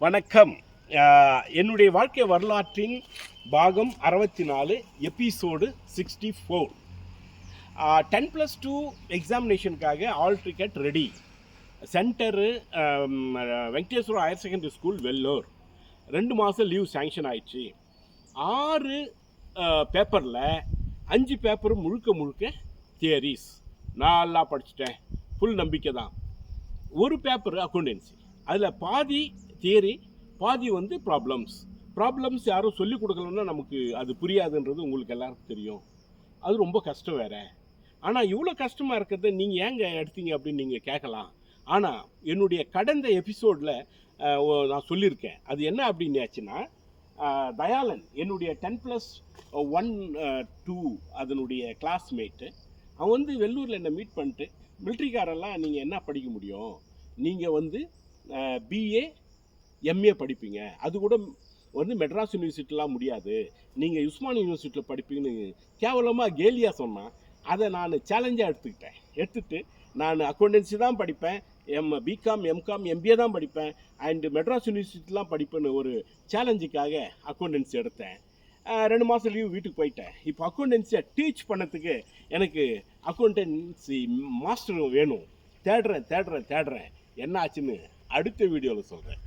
வணக்கம். என்னுடைய வாழ்க்கை வரலாற்றின் பாகம் 64, எபிசோடு 64. 10+2 எக்ஸாமினேஷனுக்காக hall ticket ready. Centre Venkateswara higher secondary school, Vellur. 2 மாதம் லீவ் சேங்ஷன் ஆயிடுச்சு. 6 பேப்பரில் 5 பேப்பரும் முழுக்க தியரிஸ். நல்லா படிச்சுட்டேன், ஃபுல் நம்பிக்கை தான். ஒரு பேப்பர் அக்கௌண்டன்சி, அதில் பாதி தியரி, பாதி வந்து ப்ராப்ளம்ஸ் யாரும் சொல்லிக் கொடுக்கலன்னா நமக்கு அது புரியாதுன்றது உங்களுக்கு எல்லாருக்கும் தெரியும். அது ரொம்ப கஷ்டம் வேறு. ஆனால் இவ்வளோ கஷ்டமாக இருக்கிறத நீங்கள் ஏங்க எடுத்தீங்க அப்படின்னு நீங்கள் கேட்கலாம். ஆனால் என்னுடைய கடந்த எபிசோடில் நான் சொல்லியிருக்கேன். அது என்ன அப்படின்னு ஆச்சுன்னா, தயாளன் என்னுடைய 10+1-2 அதனுடைய கிளாஸ்மேட்டு, அவன் வந்து வெள்ளூரில் என்னை மீட் பண்ணிட்டு, மிலிட்ரிக்காரெல்லாம் நீங்கள் என்ன படிக்க முடியும், நீங்கள் வந்து பிஏ எம்ஏ படிப்பீங்க, அது கூட வந்து மெட்ராஸ் யூனிவர்சிட்டிலாம் முடியாது, நீங்கள் உஸ்மான் யூனிவர்சிட்டியில் படிப்பீங்கன்னு கேவலமாக கேலியாக சொன்னான். அதை நான் சேலஞ்சாக எடுத்துக்கிட்டு நான் அக்கௌண்டன்சி தான் படிப்பேன், பிகாம் எம்காம் எம்பிஏ தான் படிப்பேன், அண்டு மெட்ராஸ் யூனிவர்சிட்டிலாம் படிப்பேன்னு ஒரு சேலஞ்சுக்காக அக்கௌண்டன்சி எடுத்தேன். 2 மாதம் லீவ் வீட்டுக்கு போயிட்டேன். இப்போ அக்கௌண்டன்சியை டீச் பண்ணதுக்கு எனக்கு அக்கௌண்டன்சி மாஸ்டர் வேணும். தேடுறேன். என்ன ஆச்சுன்னு அடுத்த வீடியோவில் சொல்கிறேன்.